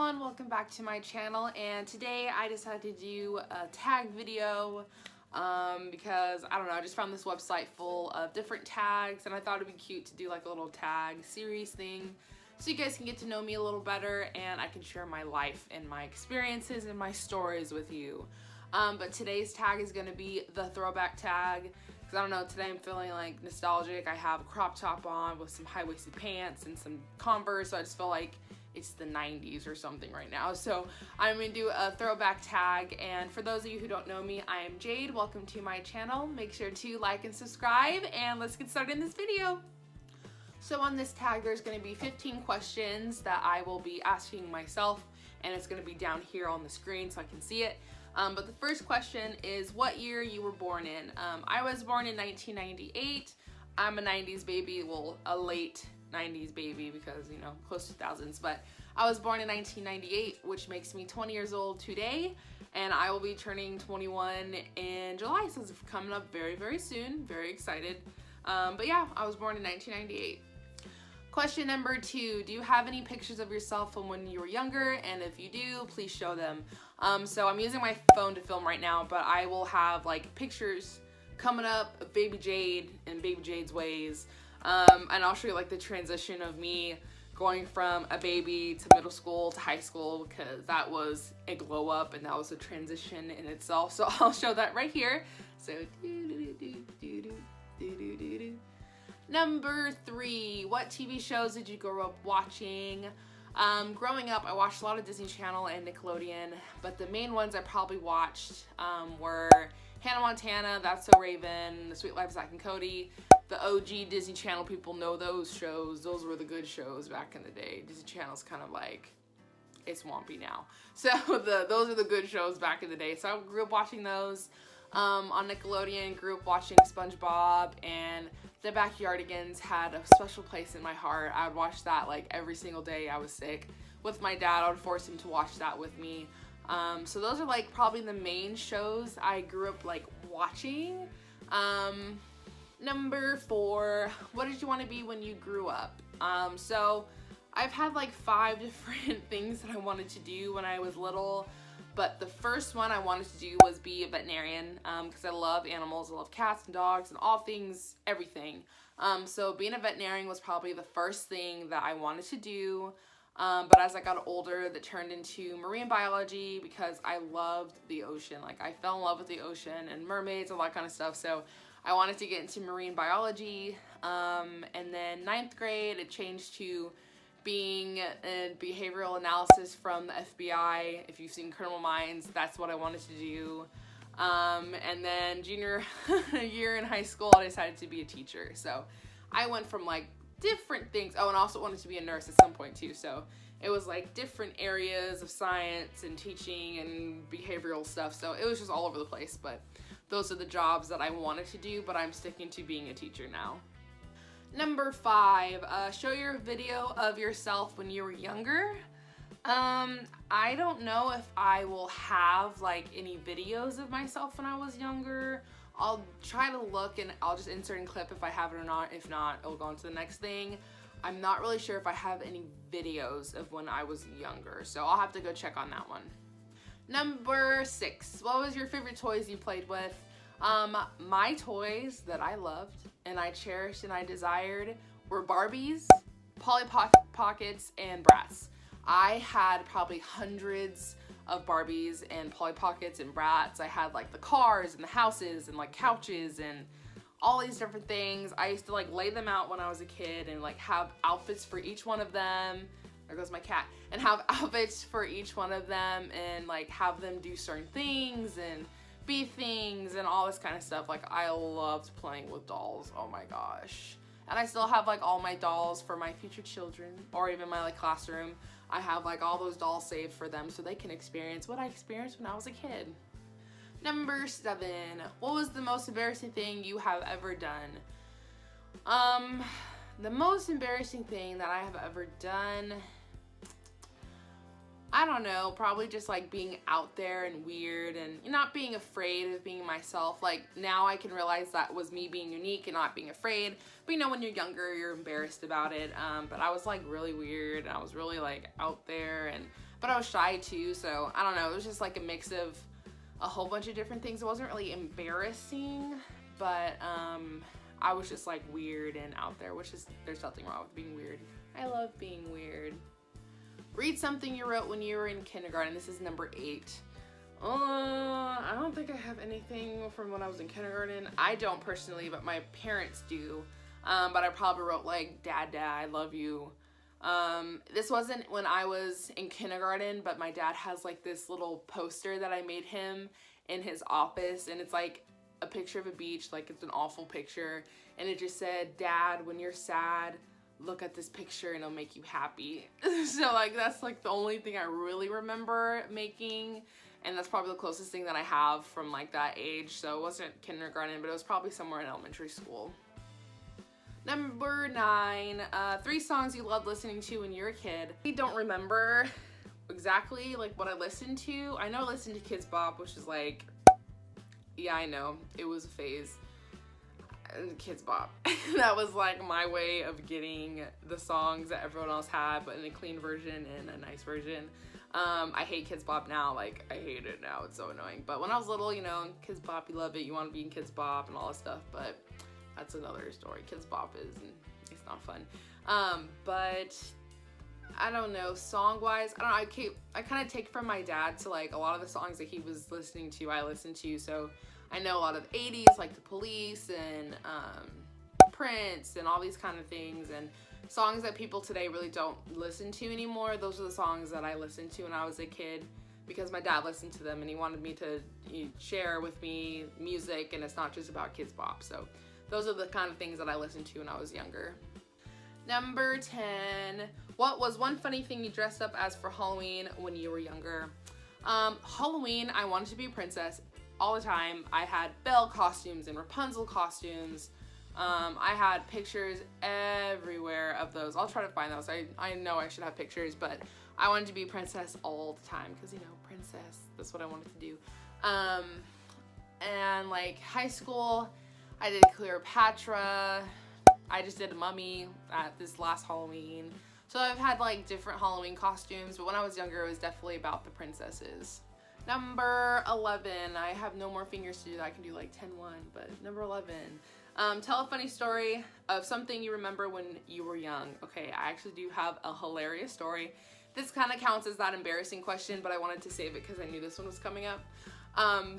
everyone, welcome back to my channel, and today I decided to do a tag video because I don't know, I just found this website full of different tags and I thought it'd be cute to do like a little tag series thing so you guys can get to know me a little better and I can share my life and my experiences and my stories with you. But today's tag is going to be the throwback tag because I don't know, today I'm feeling like nostalgic. I have a crop top on with some high-waisted pants and some Converse, so I just feel like it's the 90s or something right now. So I'm gonna do a throwback tag, and for those of you who don't know me, I am Jade. Welcome to my channel. Make sure to like and subscribe, and let's get started in this video. So on this tag, there's gonna be 15 questions that I will be asking myself, and it's gonna be down here on the screen so I can see it. But the first question is what year you were born in. I was born in 1998. I'm a 90s baby, well, a late 90s baby because, you know, close to thousands, but I was born in 1998, which makes me 20 years old today, and I will be turning 21 in July, so it's coming up very, very soon. Very excited. But yeah, I was born in 1998. Question number 2, do you have any pictures of yourself from when you were younger? And if you do, please show them. So I'm using my phone to film right now, but I will have like pictures coming up of baby Jade and baby Jade's ways. And I'll show you like the transition of me going from a baby to middle school to high school, because that was a glow up and that was a transition in itself. So I'll show that right here. So Number 3, what TV shows did you grow up watching? Growing up, I watched a lot of Disney Channel and Nickelodeon, but the main ones I probably watched were Hannah Montana, That's So Raven, The Sweet Life of Zack and Cody. The OG Disney Channel people know those shows. Those were the good shows back in the day. Disney Channel's kind of like, it's swampy now. So those are the good shows back in the day. So I grew up watching those. On Nickelodeon, grew up watching SpongeBob, and The Backyardigans had a special place in my heart. I would watch that like every single day I was sick. With my dad, I would force him to watch that with me. So those are like probably the main shows I grew up like watching. Number 4, what did you want to be when you grew up? So I've had like 5 different things that I wanted to do when I was little, but the first one I wanted to do was be a veterinarian because I love animals. I love cats and dogs and all things, everything. So being a veterinarian was probably the first thing that I wanted to do. But as I got older, that turned into marine biology because I loved the ocean. Like I fell in love with the ocean and mermaids, all that kind of stuff. So I wanted to get into marine biology. And then 9th grade, it changed to being in behavioral analysis from the FBI. If you've seen Criminal Minds, that's what I wanted to do. And then junior year in high school, I decided to be a teacher. So I went from like different things. Oh, and I also wanted to be a nurse at some point too. So it was like different areas of science and teaching and behavioral stuff. So it was just all over the place. But those are the jobs that I wanted to do, but I'm sticking to being a teacher now. Number 5, show your video of yourself when you were younger. I don't know if I will have like any videos of myself when I was younger. I'll try to look and I'll just insert in clip if I have it or not. If not, it'll go on to the next thing. I'm not really sure if I have any videos of when I was younger, so I'll have to go check on that one. Number 6, what was your favorite toys you played with? My toys that I loved and I cherished and I desired were Barbies, Polly Pockets, and Bratz. I had probably hundreds of Barbies and Polly Pockets and Bratz. I had like the cars and the houses and like couches and all these different things. I used to like lay them out when I was a kid and like have outfits for each one of them. There goes my cat. And have outfits for each one of them and like have them do certain things and be things and all this kind of stuff. Like I loved playing with dolls. Oh my gosh. And I still have like all my dolls for my future children, or even my like classroom. I have like all those dolls saved for them so they can experience what I experienced when I was a kid. Number 7, what was the most embarrassing thing you have ever done? The most embarrassing thing that I have ever done, I don't know, probably just like being out there and weird and not being afraid of being myself. Like now I can realize that was me being unique and not being afraid. But you know, when you're younger, you're embarrassed about it. But I was like really weird and I was really like out there, and but I was shy too, so I don't know, it was just like a mix of a whole bunch of different things. It wasn't really embarrassing, but I was just like weird and out there, which is, there's nothing wrong with being weird. I love being weird. Read something you wrote when you were in kindergarten. This is number 8. I don't think I have anything from when I was in kindergarten. I don't personally, but my parents do. But I probably wrote like, Dad, I love you. This wasn't when I was in kindergarten, but my dad has like this little poster that I made him in his office, and it's like a picture of a beach, like it's an awful picture, and it just said, Dad, when you're sad, look at this picture and it'll make you happy. So like that's like the only thing I really remember making, and that's probably the closest thing that I have from like that age. So it wasn't kindergarten, but it was probably somewhere in elementary school. Number 9, 3 songs you loved listening to when you were a kid. I don't remember exactly like what I listened to. I know I listened to Kids Bop, which is like, yeah, I know, it was a phase. Kids Bop. That was like my way of getting the songs that everyone else had, but in a clean version and a nice version. I hate Kids Bop now, like I hate it now, it's so annoying. But when I was little, you know, Kids Bop, you love it, you want to be in Kids Bop and all that stuff, but that's another story. Kids Bop is, and it's not fun. But I don't know, song-wise, I don't know, I kind of take from my dad to like a lot of the songs that he was listening to, I listened to, so I know a lot of 80s, like The Police and Prince and all these kind of things, and songs that people today really don't listen to anymore. Those are the songs that I listened to when I was a kid because my dad listened to them and he wanted me to share with me music, and it's not just about Kids Bop. So those are the kind of things that I listened to when I was younger. Number 10, what was one funny thing you dressed up as for Halloween when you were younger? Halloween, I wanted to be a princess all the time. I had Belle costumes and Rapunzel costumes. I had pictures everywhere of those. I'll try to find those. I know I should have pictures, but I wanted to be a princess all the time because, you know, princess, that's what I wanted to do. And like high school, I did Cleopatra. I just did a mummy at this last Halloween. So I've had like different Halloween costumes, but when I was younger, it was definitely about the princesses. Number 11, I have no more fingers to do that. I can do like 10-1, but number 11. Tell a funny story of something you remember when you were young. Okay, I actually do have a hilarious story. This kind of counts as that embarrassing question, but I wanted to save it because I knew this one was coming up.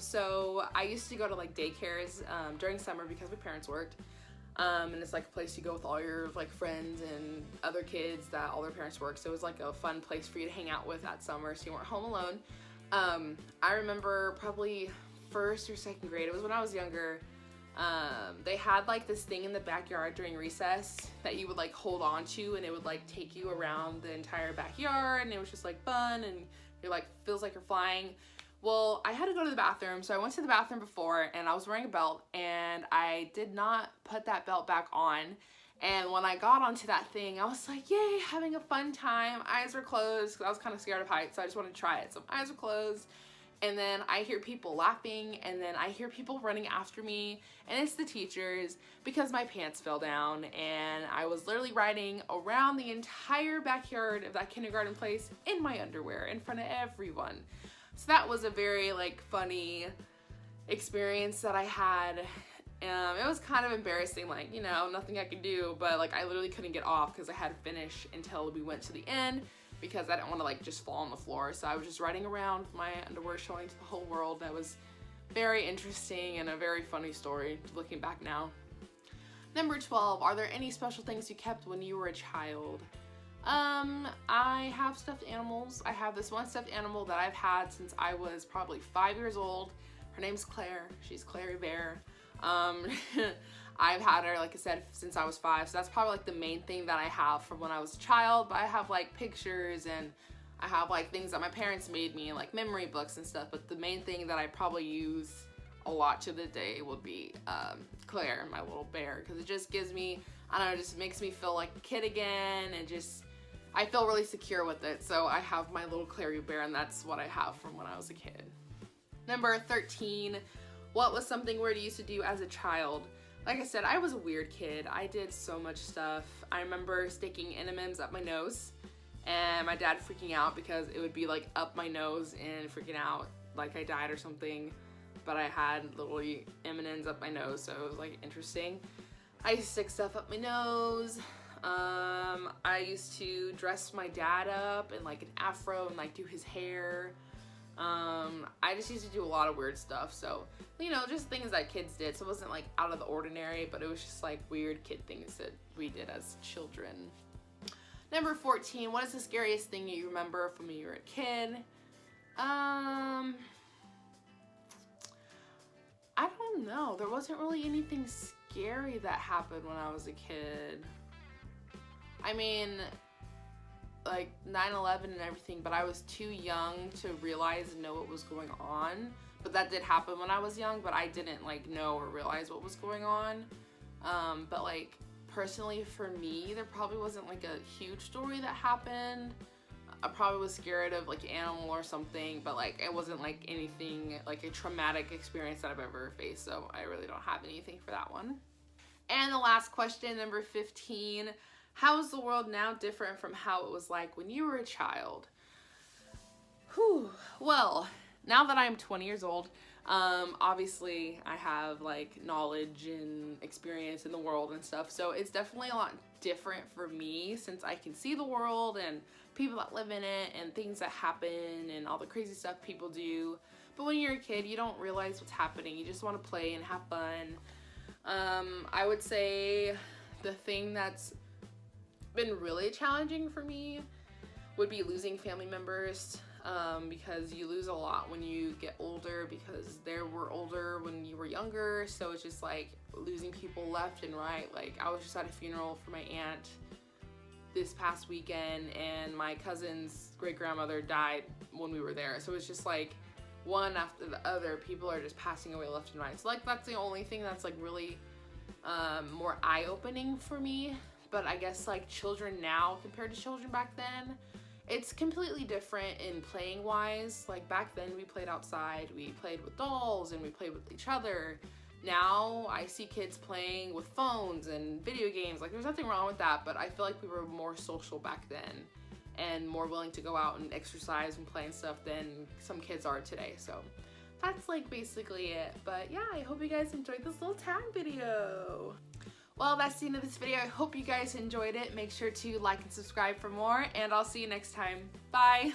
So I used to go to like daycares during summer because my parents worked. And it's like a place you go with all your like friends and other kids that all their parents work. So it was like a fun place for you to hang out with that summer so you weren't home alone. I remember probably 1st or 2nd grade, it was when I was younger, they had like this thing in the backyard during recess that you would like hold on to, and it would like take you around the entire backyard, and it was just like fun, and you're like, feels like you're flying. Well, I had to go to the bathroom, so I went to the bathroom before, and I was wearing a belt, and I did not put that belt back on. And when I got onto that thing, I was like, yay, having a fun time. Eyes were closed because I was kind of scared of heights, so I just wanted to try it. So eyes were closed, and then I hear people laughing, and then I hear people running after me, and it's the teachers because my pants fell down, and I was literally riding around the entire backyard of that kindergarten place in my underwear in front of everyone. So that was a very like funny experience that I had. It was kind of embarrassing, like, you know, nothing I could do, but like I literally couldn't get off because I had to finish until we went to the end because I didn't want to like just fall on the floor. So I was just riding around with my underwear showing to the whole world. That was very interesting and a very funny story looking back now. Number 12, are there any special things you kept when you were a child? I have stuffed animals. I have this one stuffed animal that I've had since I was probably 5 years old. Her name's Claire. She's Clary Bear. I've had her, like I said, since I was 5, so that's probably like the main thing that I have from when I was a child. But I have like pictures, and I have like things that my parents made me, like memory books and stuff, but the main thing that I probably use a lot to the day would be Claire, my little bear, because it just gives me, I don't know, it just makes me feel like a kid again, and just I feel really secure with it. So I have my little Clary Bear, and that's what I have from when I was a kid. Number 13, what was something weird you used to do as a child? Like I said, I was a weird kid. I did so much stuff. I remember sticking M&Ms up my nose and my dad freaking out because it would be like up my nose and freaking out like I died or something, but I had little M&Ms up my nose, so it was like interesting. I used to stick stuff up my nose. I used to dress my dad up in like an afro and like do his hair. I just used to do a lot of weird stuff, so, you know, just things that kids did. So it wasn't like out of the ordinary, but it was just like weird kid things that we did as children. Number 14, what is the scariest thing you remember from when you were a kid? I don't know. There wasn't really anything scary that happened when I was a kid. I mean, like 9/11 and everything, but I was too young to realize and know what was going on. But that did happen when I was young, but I didn't like know or realize what was going on. But like personally for me, there probably wasn't like a huge story that happened. I probably was scared of like an animal or something, but like it wasn't like anything like a traumatic experience that I've ever faced, so I really don't have anything for that one. And the last question, number 15, how is the world now different from how it was like when you were a child? Whew. Well, now that I'm 20 years old, obviously I have like knowledge and experience in the world and stuff, so it's definitely a lot different for me since I can see the world and people that live in it and things that happen and all the crazy stuff people do. But when you're a kid, you don't realize what's happening. You just want to play and have fun. I would say the thing that's been really challenging for me would be losing family members, because you lose a lot when you get older because they were older when you were younger, so it's just like losing people left and right. Like I was just at a funeral for my aunt this past weekend, and my cousin's great-grandmother died when we were there, so it's just like one after the other, people are just passing away left and right. So like that's the only thing that's like really more eye-opening for me. But I guess like children now compared to children back then, it's completely different in playing wise. Like back then we played outside, we played with dolls and we played with each other. Now I see kids playing with phones and video games. Like there's nothing wrong with that, but I feel like we were more social back then and more willing to go out and exercise and play and stuff than some kids are today. So that's like basically it. But yeah, I hope you guys enjoyed this little tag video. Well, that's the end of this video. I hope you guys enjoyed it. Make sure to like and subscribe for more, and I'll see you next time. Bye!